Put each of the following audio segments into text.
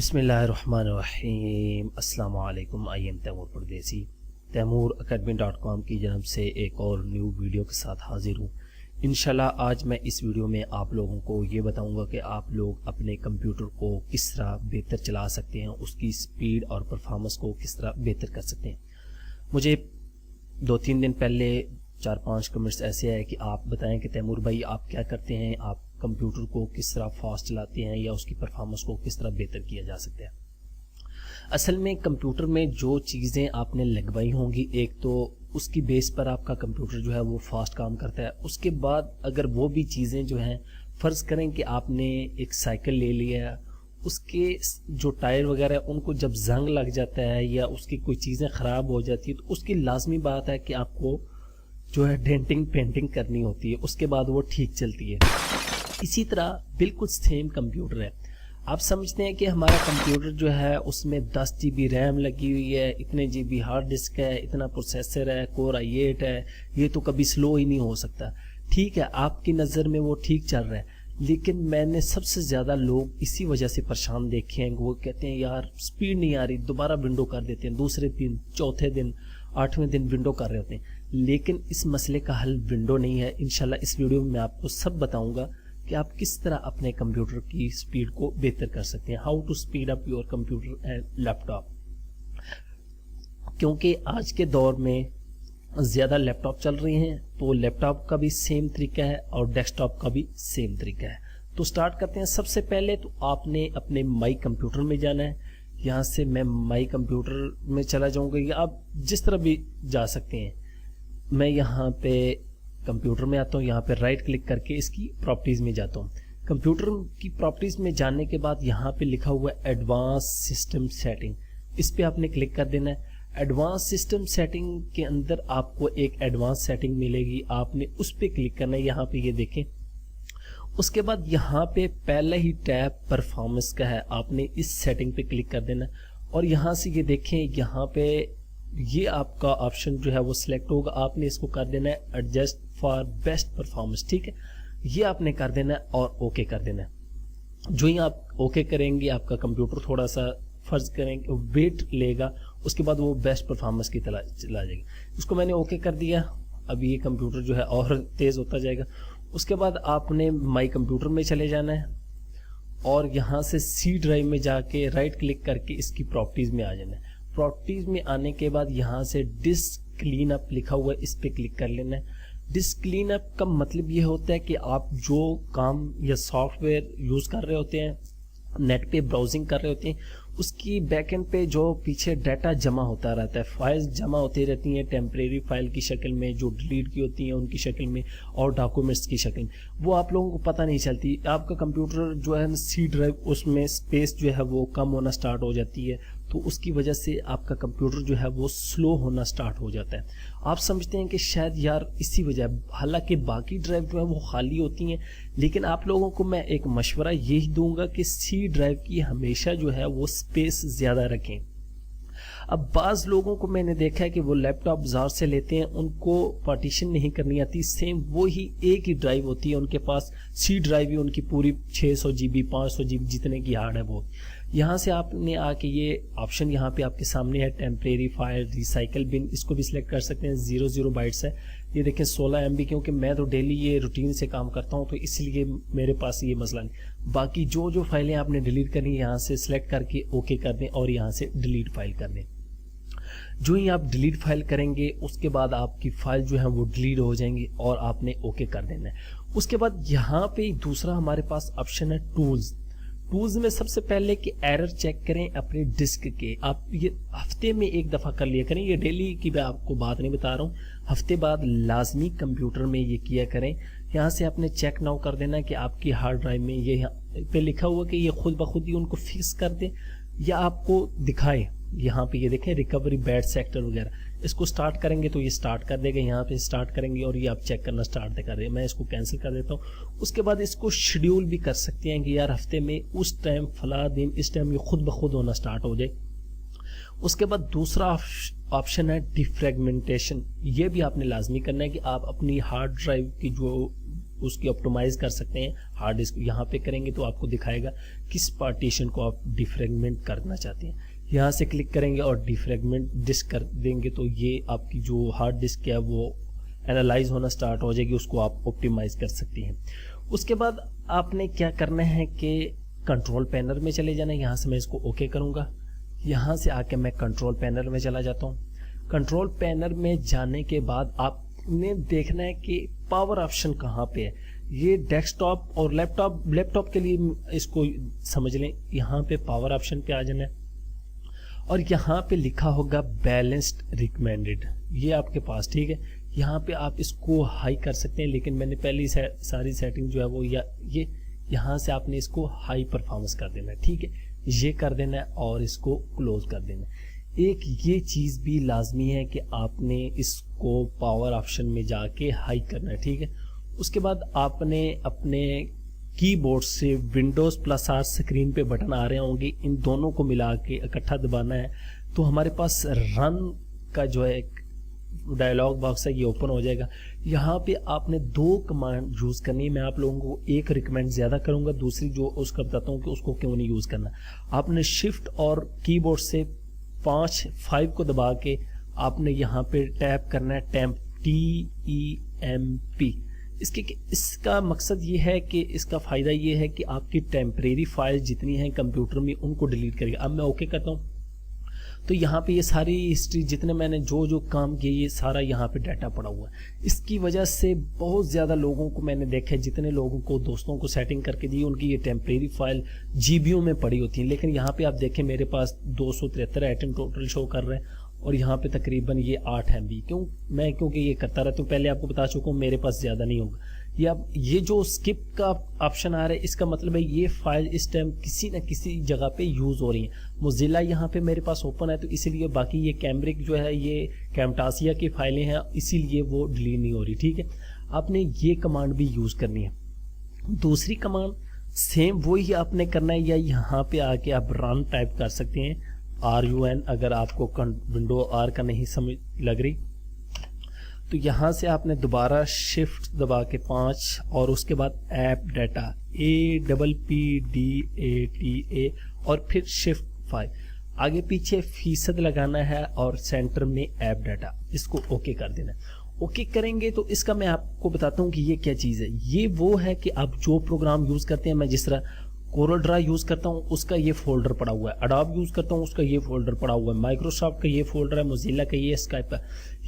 बिस्मिल्लाहिर्रहमानिर्रहीम। अस्सलाम वालेकुम। आई एम तैमूर परदेसी। तैमूरacademy.com की जानब से एक और न्यू वीडियो के साथ हाजिर हूँ। इंशाल्लाह आज मैं इस वीडियो में आप लोगों को ये बताऊंगा कि आप लोग अपने कंप्यूटर को किस तरह बेहतर चला सकते हैं, उसकी स्पीड और परफॉर्मेंस को किस तरह बेहतर कर सकते हैं। मुझे 2-3 दिन पहले 4-5 कमेंट्स ऐसे आए कि आप बताएं कि तैमूर भाई आप क्या करते हैं, आप कंप्यूटर को किस तरह फास्ट चलाते हैं या उसकी परफॉर्मेंस को किस तरह बेहतर किया जा सकता है। असल में कंप्यूटर में जो चीज़ें आपने लगवाई होंगी, एक तो उसकी बेस पर आपका कंप्यूटर जो है वो फास्ट काम करता है। उसके बाद अगर वो भी चीज़ें जो हैं, फ़र्ज़ करें कि आपने एक साइकिल ले लिया, उसके जो टायर वगैरह उनको जब जंग लग जाता है या उसकी कोई चीज़ें ख़राब हो जाती है तो उसकी लाजमी बात है कि आपको जो है डेंटिंग पेंटिंग करनी होती है, उसके बाद वो ठीक चलती है। इसी तरह बिल्कुल सेम कंप्यूटर है। आप समझते हैं कि हमारा कंप्यूटर जो है उसमें 10 GB रैम लगी हुई है, इतने GB हार्ड डिस्क है, इतना प्रोसेसर है, कोर i8 है, ये तो कभी स्लो ही नहीं हो सकता। ठीक है, आपकी नज़र में वो ठीक चल रहा है, लेकिन मैंने सबसे ज़्यादा लोग इसी वजह से परेशान देखे हैं। वो कहते हैं यार स्पीड नहीं आ रही, दोबारा विंडो कर देते हैं, दूसरे दिन, चौथे दिन, 8वें दिन विंडो कर रहे होते हैं। लेकिन इस मसले का हल विंडो नहीं है। इंशाल्लाह इस वीडियो में मैं आपको सब बताऊंगा कि आप किस तरह अपने कंप्यूटर की स्पीड को बेहतर कर सकते हैं। How to speed up your computer and laptop. क्योंकि आज के दौर में ज़्यादा लैपटॉप चल रही हैं, तो लैपटॉप का भी सेम तरीका है और डेस्कटॉप का भी सेम तरीका है। तो स्टार्ट करते हैं। सबसे पहले तो आपने अपने माई कंप्यूटर में जाना है। यहाँ से मैं माई कंप्यूटर में चला जाऊँगा या आप जिस तरह भी जा सकते हैं। मैं यहाँ पे कंप्यूटर में आता हूँ, यहाँ पे राइट क्लिक करके इसकी प्रॉपर्टीज़ में जाता हूँ। कंप्यूटर की प्रॉपर्टीज़ में जाने के बाद यहाँ पे लिखा हुआ है एडवांस सिस्टम सेटिंग, इस पे आपने क्लिक कर देना है। एडवांस सिस्टम सेटिंग के अंदर आपको एक एडवांस सेटिंग मिलेगी, आपने उस पे क्लिक करना है। यहाँ पे ये देखें, उसके बाद यहाँ पे पहला ही टैब परफॉर्मेंस का है, आपने इस सेटिंग पे क्लिक कर देना और यहाँ से ये देखें, यहाँ पे ये आपका ऑप्शन जो है वो सिलेक्ट होगा। आपने इसको कर देना है एडजस्ट फॉर बेस्ट परफॉर्मेंस। ठीक है, ये आपने कर देना है और ओके कर देना है। जो ही आप ओके करेंगे आपका कंप्यूटर थोड़ा सा फर्ज करेंगे वेट लेगा, उसके बाद वो बेस्ट परफॉर्मेंस की तरह चला जाएगा। इसको मैंने ओके कर दिया। अब ये कंप्यूटर जो है और तेज़ होता जाएगा। उसके बाद आपने माई कंप्यूटर में चले जाना है और यहाँ से सी ड्राइव में जाके राइट क्लिक करके इसकी प्रॉपर्टीज़ में आ जाना है। प्रॉपर्टीज में आने के बाद यहाँ से डिस्क क्लीन अप लिखा हुआ है, इस पे क्लिक कर लेना है। डिस्क क्लीन अप का मतलब ये होता है कि आप जो काम या सॉफ्टवेयर यूज कर रहे होते हैं, नेट पे ब्राउजिंग कर रहे होते हैं, उसकी बैकएंड पे जो पीछे डाटा जमा होता रहता है, फाइल्स जमा होती रहती हैं टेम्परेरी फाइल की शक्ल में, जो डिलीट की होती हैं उनकी शक्ल में और डॉक्यूमेंट्स की शक्ल में, वो आप लोगों को पता नहीं चलती। आपका कंप्यूटर जो है सी ड्राइव, उसमें स्पेस जो है वो कम होना स्टार्ट हो जाती है, तो उसकी वजह से आपका कंप्यूटर जो है वो स्लो होना स्टार्ट हो जाता है। आप समझते हैं कि शायद यार इसी वजह, हालांकि बाकी ड्राइव जो है वो खाली होती हैं, लेकिन आप लोगों को मैं एक मशवरा यही दूंगा कि सी ड्राइव की हमेशा जो है वो स्पेस ज़्यादा रखें। अब बाज़ लोगों को मैंने देखा है कि वो लैपटॉप बाजार से लेते हैं, उनको पार्टीशन नहीं करनी आती, सेम वो ही एक ही ड्राइव होती है उनके पास, सी ड्राइव ही उनकी पूरी 600 GB 500 GB जितने की हार्ड है वो। यहाँ से आपने आके ये ऑप्शन यहाँ पे आपके सामने है टेम्परेरी फाइल रिसाइकल बिन, इसको भी सिलेक्ट कर सकते हैं। 00 बाइट्स है, ये देखें 16 MB, क्योंकि मैं तो डेली ये रूटीन से काम करता हूँ तो इसलिए मेरे पास ये मसला नहीं। बाकी जो जो फाइलें आपने डिलीट करनी है यहाँ से सिलेक्ट करके ओके कर दें और यहाँ से डिलीट फाइल कर दें। जो ही आप डिलीट फाइल करेंगे उसके बाद आपकी फाइल जो है वो डिलीट हो जाएंगी और आपने ओके कर देना है। उसके बाद यहाँ पे दूसरा हमारे पास ऑप्शन है टूल्स। टूल्स में सबसे पहले कि एरर चेक करें अपने डिस्क के। आप ये हफ्ते में एक दफ़ा कर लिया करें, ये डेली की मैं आपको बात नहीं बता रहा हूँ, हफ्ते बाद लाजमी कंप्यूटर में ये किया करें। यहाँ से आपने चेक नाउ कर देना कि आपकी हार्ड ड्राइव में ये पे लिखा हुआ कि ये खुद ब खुद ही उनको फिक्स कर दे या आपको दिखाए। यहाँ पे ये देखें रिकवरी बैड सेक्टर वगैरह, इसको स्टार्ट करेंगे तो ये स्टार्ट कर देगा। यहाँ पे स्टार्ट करेंगे और ये आप चेक करना स्टार्ट कर देगा। मैं इसको कैंसिल कर देता हूँ। उसके बाद इसको शेड्यूल भी कर सकते हैं कि यार हफ्ते में उस टाइम फला दिन इस टाइम ये खुद ब खुद होना स्टार्ट हो जाए। उसके बाद दूसरा ऑप्शन है डिफ्रेगमेंटेशन। ये भी आपने लाजमी करना है कि आप अपनी हार्ड ड्राइव की जो उसकी ऑप्टिमाइज कर सकते हैं। हार्ड डिस्क यहाँ पे करेंगे तो आपको दिखाएगा किस पार्टीशन को आप डिफ्रेगमेंट करना चाहते हैं। यहाँ से क्लिक करेंगे और डिफ्रेगमेंट डिस्क कर देंगे तो ये आपकी जो हार्ड डिस्क है वो एनालाइज होना स्टार्ट हो जाएगी, उसको आप ऑप्टिमाइज कर सकती हैं। उसके बाद आपने क्या करना है कि कंट्रोल पैनल में चले जाना है। यहाँ से मैं इसको ओके करूँगा। यहाँ से आके मैं कंट्रोल पैनल में चला जाता हूँ। कंट्रोल पैनल में जाने के बाद आपने देखना है कि पावर ऑप्शन कहाँ पे है। ये डेस्कटॉप और लैपटॉप के लिए इसको समझ लें। यहाँ पे पावर ऑप्शन पे आ जाना है और यहाँ पे लिखा होगा बैलेंस्ड रिकमेंडेड, ये आपके पास, ठीक है। यहाँ पे आप इसको हाई कर सकते हैं, लेकिन मैंने पहली सारी सेटिंग जो है वो ये यहाँ से आपने इसको हाई परफॉर्मेंस कर देना है, ठीक है। ये कर देना है और इसको क्लोज कर देना है। एक ये चीज़ भी लाजमी है कि आपने इसको पावर ऑप्शन में जाके हाई करना है, ठीक है। उसके बाद आपने अपने कीबोर्ड से विंडोज़ +R स्क्रीन पे बटन आ रहे होंगे, इन दोनों को मिला के इकट्ठा दबाना है तो हमारे पास रन का जो है एक डायलॉग बॉक्स है ये ओपन हो जाएगा। यहाँ पे आपने 2 कमांड यूज़ करनी है। मैं आप लोगों को एक रिकमेंड ज़्यादा करूँगा, दूसरी जो उसका बताता हूँ कि उसको क्यों नहीं यूज़ करना। आपने शिफ्ट और कीबोर्ड से 5 को दबा के आपने यहाँ पे टैप करना है, टैम्प TEMP। इसका मकसद ये है कि इसका फ़ायदा ये है कि आपकी टेम्परेरी फाइल जितनी हैं कंप्यूटर में उनको डिलीट करेगा। अब मैं ओके करता हूँ तो यहाँ पे ये सारी हिस्ट्री जितने मैंने जो काम किए ये सारा यहाँ पे डाटा पड़ा हुआ है। इसकी वजह से बहुत ज़्यादा लोगों को मैंने देखा है, जितने लोगों को दोस्तों को सेटिंग करके दी उनकी ये टेम्परेरी फाइल जीबीओ में पड़ी होती है। लेकिन यहाँ पे आप देखें मेरे पास 273 आइटम टोटल शो कर रहे हैं और यहाँ पे तकरीबन ये 8 MB। क्योंकि ये करता रहता हूँ, पहले आपको बता चुका हूँ मेरे पास ज़्यादा नहीं होगा। ये जो स्किप का ऑप्शन आ रहा है इसका मतलब है ये फाइल इस टाइम किसी न किसी जगह पे यूज़ हो रही है। मोजिला यहाँ पे मेरे पास ओपन है तो इसीलिए, बाकी ये कैमरिक जो है ये कैमटासिया की फाइलें हैं इसीलिए वो डिलीट नहीं हो रही, ठीक है। आपने ये कमांड भी यूज़ करनी है। दूसरी कमांड सेम वही आपने करना है, या यहाँ पे आके आप रन टाइप कर सकते हैं, RUN, अगर आपको विंडो R का नहीं समझ लग रही तो यहाँ से आपने दोबारा शिफ्ट दबा के 5 और उसके बाद ऐप डाटा APPDATA और फिर शिफ्ट 5 आगे पीछे फीसद लगाना है और सेंटर में ऐप डाटा, इसको ओके कर देना है। ओके करेंगे तो इसका मैं आपको बताता हूँ कि ये क्या चीज़ है। ये वो है कि आप जो प्रोग्राम यूज़ करते हैं, मैं जिस तरह कोरल ड्रा यूज़ करता हूँ उसका ये फोल्डर पड़ा हुआ है, अडोब यूज़ करता हूँ उसका ये फोल्डर पड़ा हुआ है, माइक्रोसॉफ्ट का ये फोल्डर है, मोजिला का ये, स्काइप का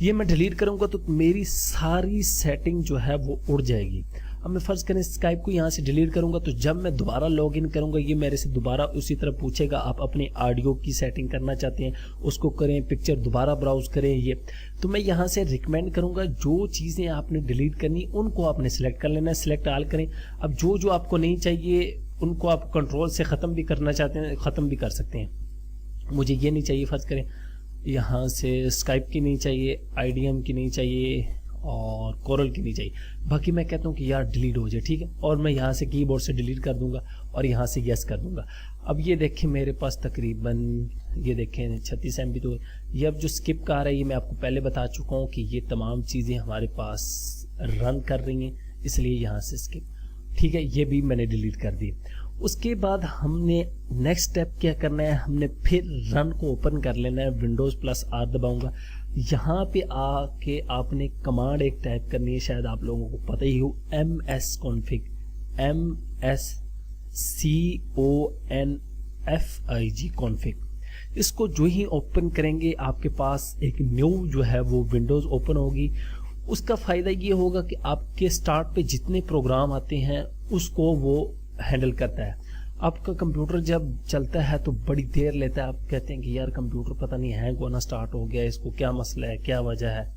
ये। मैं डिलीट करूँगा तो मेरी सारी सेटिंग जो है वो उड़ जाएगी। अब मैं फ़र्ज़ करें स्काइप को यहाँ से डिलीट करूँगा तो जब मैं दोबारा लॉगिन करूँगा ये मेरे से दोबारा उसी तरह पूछेगा आप अपने ऑडियो की सेटिंग करना चाहते हैं उसको करें, पिक्चर दोबारा ब्राउज करें ये। तो मैं यहाँ से रिकमेंड करूँगा जो चीज़ें आपने डिलीट करनी उनको आपने सेलेक्ट कर लेना है, सेलेक्ट ऑल करें। अब जो आपको नहीं चाहिए उनको आप कंट्रोल से ख़त्म भी करना चाहते हैं ख़त्म भी कर सकते हैं। मुझे ये नहीं चाहिए, फ़र्ज़ करें यहाँ से स्काइप की नहीं चाहिए, IDM की नहीं चाहिए और कोरल की नहीं चाहिए, बाकी मैं कहता हूँ कि यार डिलीट हो जाए, ठीक है। और मैं यहाँ से कीबोर्ड से डिलीट कर दूंगा और यहाँ से यस कर दूंगा। अब ये देखें मेरे पास तकरीबन ये देखें 36 MB। तो ये अब जो स्किप का आ रहा है ये मैं आपको पहले बता चुका हूँ कि ये तमाम चीज़ें हमारे पास रन कर रही हैं, इसलिए यहाँ से स्किप, ठीक है। ये भी मैंने डिलीट कर दी। उसके बाद हमने नेक्स्ट स्टेप क्या करना है, हमने फिर रन को ओपन कर लेना है, विंडोज़ +R दबाऊंगा। यहाँ पे आके आपने कमांड एक टाइप करनी है, शायद आप लोगों को पता ही हो, msconfig, MSCONFIG config। इसको जो ही ओपन करेंगे आपके पास एक न्यू जो है वो विंडोज़ ओपन होगी। उसका फ़ायदा ये होगा कि आपके स्टार्ट पे जितने प्रोग्राम आते हैं उसको वो हैंडल करता है। आपका कंप्यूटर जब चलता है तो बड़ी देर लेता है, आप कहते हैं कि यार कंप्यूटर पता नहीं हैंग होना स्टार्ट हो गया, इसको क्या मसला है, क्या वजह है।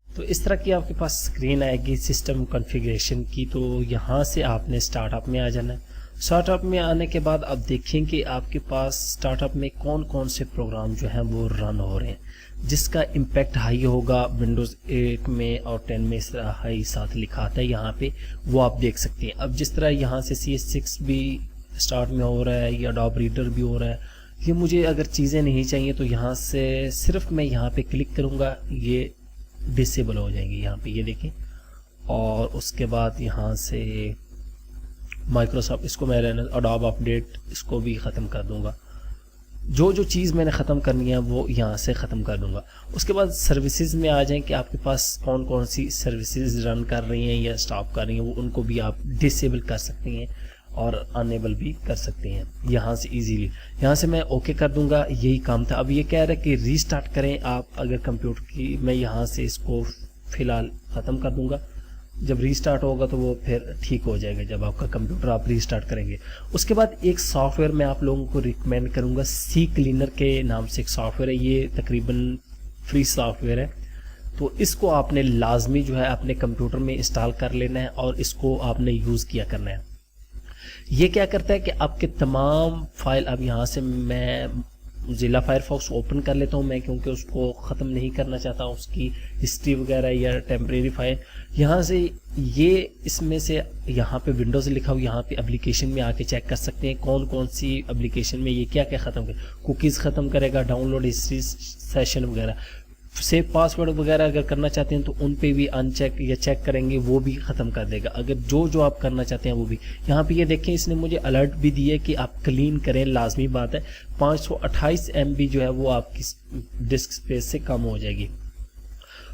तो इस तरह की आपके पास स्क्रीन आएगी सिस्टम कॉन्फ़िगरेशन की। तो यहाँ से आपने स्टार्टअप में आ जाना है। स्टार्टअप में आने के बाद आप देखें कि आपके पास स्टार्टअप में कौन कौन से प्रोग्राम जो हैं वो रन हो रहे हैं, जिसका इम्पैक्ट हाई होगा। विंडोज़ 8 में और 10 में इस तरह हाई साथ लिखा आता है यहाँ पे, वो आप देख सकते हैं। अब जिस तरह यहाँ से CS6 भी स्टार्ट में हो रहा है या अडोब रीडर भी हो रहा है, ये मुझे अगर चीज़ें नहीं चाहिए तो यहाँ से सिर्फ मैं यहाँ पे क्लिक करूँगा, ये डिसेबल हो जाएंगी यहाँ पे, ये देखें। और उसके बाद यहाँ से माइक्रोसॉफ्ट, इसको मैं अडोब अपडेट इसको भी ख़त्म कर दूंगा। जो जो चीज़ मैंने ख़त्म करनी है वो यहाँ से ख़त्म कर दूंगा। उसके बाद सर्विसेज में आ जाएं कि आपके पास कौन कौन सी सर्विसेज रन कर रही हैं या स्टॉप कर रही हैं, वो उनको भी आप डिसेबल कर सकते हैं और अनेबल भी कर सकते हैं यहाँ से इजीली। यहाँ से मैं ओके कर दूंगा, यही काम था। अब ये कह रहा है कि रीस्टार्ट करें आप अगर कंप्यूटर की, मैं यहाँ से इसको फ़िलहाल ख़त्म कर दूंगा। जब रीस्टार्ट होगा तो वो फिर ठीक हो जाएगा जब आपका कंप्यूटर आप रीस्टार्ट करेंगे। उसके बाद एक सॉफ्टवेयर मैं आप लोगों को रिकमेंड करूंगा, सी क्लीनर के नाम से एक सॉफ्टवेयर है, ये तकरीबन फ्री सॉफ्टवेयर है। तो इसको आपने लाजमी जो है अपने कंप्यूटर में इंस्टॉल कर लेना है और इसको आपने यूज़ किया करना है। ये क्या करता है कि आपके तमाम फाइल, अब यहाँ से मैं ज़िला फायरफॉक्स ओपन कर लेता हूँ मैं, क्योंकि उसको ख़त्म नहीं करना चाहता हूँ, उसकी हिस्ट्री वगैरह या टेम्परेरी फाइल। यहाँ से ये इसमें से यहाँ पे विंडोज़ लिखा हुआ, यहाँ पे एप्लीकेशन में आके चेक कर सकते हैं कौन कौन सी एप्लीकेशन में ये क्या क्या ख़त्म करे, कुकीज़ ख़त्म करेगा, डाउनलोड हिस्ट्री, सेशन वगैरह, सेव पासवर्ड वगैरह अगर करना चाहते हैं तो उन पे भी अनचेक या चेक करेंगे, वो भी ख़त्म कर देगा। अगर जो जो आप करना चाहते हैं वो भी। यहाँ पे ये देखें, इसने मुझे अलर्ट भी दिया कि आप क्लीन करें, लाजमी बात है। 528 MB जो है वो आपकी डिस्क स्पेस से कम हो जाएगी।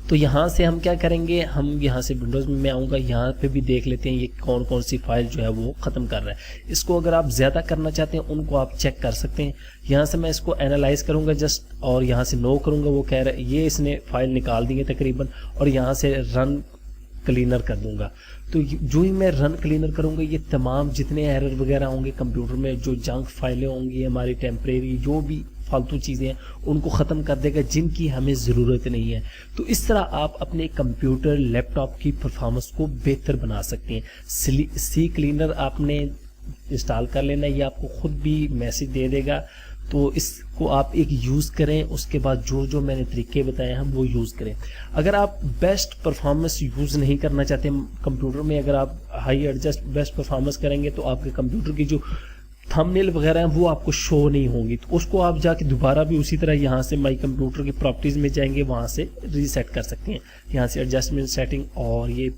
तो यहाँ से हम क्या करेंगे, हम यहाँ से विंडोज़ में मैं आऊँगा, यहाँ पे भी देख लेते हैं ये कौन कौन सी फाइल जो है वो ख़त्म कर रहा है। इसको अगर आप ज़्यादा करना चाहते हैं उनको आप चेक कर सकते हैं। यहाँ से मैं इसको एनालाइज करूँगा जस्ट, और यहाँ से नो करूँगा, वो कह रहा है ये इसने फाइल निकाल दी है तकरीबन, और यहाँ से रन क्लीनर कर दूंगा। तो जो ही मैं रन क्लीनर करूँगा, ये तमाम जितने एरर वगैरह होंगे कंप्यूटर में, जो जंक फाइलें होंगी हमारी टेम्परेरी, जो भी फालतू चीज़ें हैं उनको ख़त्म कर देगा जिनकी हमें ज़रूरत नहीं है। तो इस तरह आप अपने कंप्यूटर लैपटॉप की परफॉर्मेंस को बेहतर बना सकते हैं। सी क्लीनर आपने इंस्टॉल कर लेना, ये आपको ख़ुद भी मैसेज दे देगा। तो इसको आप एक यूज़ करें, उसके बाद जो जो मैंने तरीके बताए हैं वो यूज़ करें। अगर आप बेस्ट परफॉर्मेंस यूज़ नहीं करना चाहते कंप्यूटर में, अगर आप हाई एडजस्ट बेस्ट परफॉर्मेंस करेंगे तो आपके कंप्यूटर की जो थंबनेल वगैरह हैं वो आपको शो नहीं होंगी। तो उसको आप जाके दोबारा भी उसी तरह यहाँ से माई कंप्यूटर की प्रॉपर्टीज़ में जाएंगे, वहाँ से रीसेट कर सकते हैं। यहाँ से एडजस्टमेंट सेटिंग और ये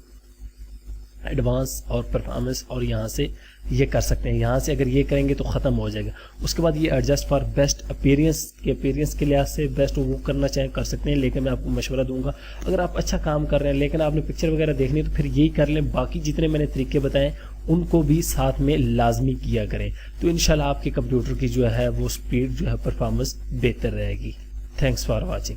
एडवांस और परफॉर्मेंस, और यहाँ से ये कर सकते हैं। यहाँ से अगर ये करेंगे तो ख़त्म हो जाएगा। उसके बाद ये एडजस्ट फॉर बेस्ट अपीयरेंस के लिहाज से बेस्ट वो करना चाहें कर सकते हैं, लेकिन मैं आपको मशवरा दूंगा अगर आप अच्छा काम कर रहे हैं लेकिन आपने पिक्चर वगैरह देखनी है तो फिर यही कर लें। बाकी जितने मैंने तरीके बताएं उनको भी साथ में लाजमी किया करें, तो इंशाल्लाह आपके कंप्यूटर की जो है वो स्पीड जो है परफॉर्मेंस बेहतर रहेगी। Thanks for watching.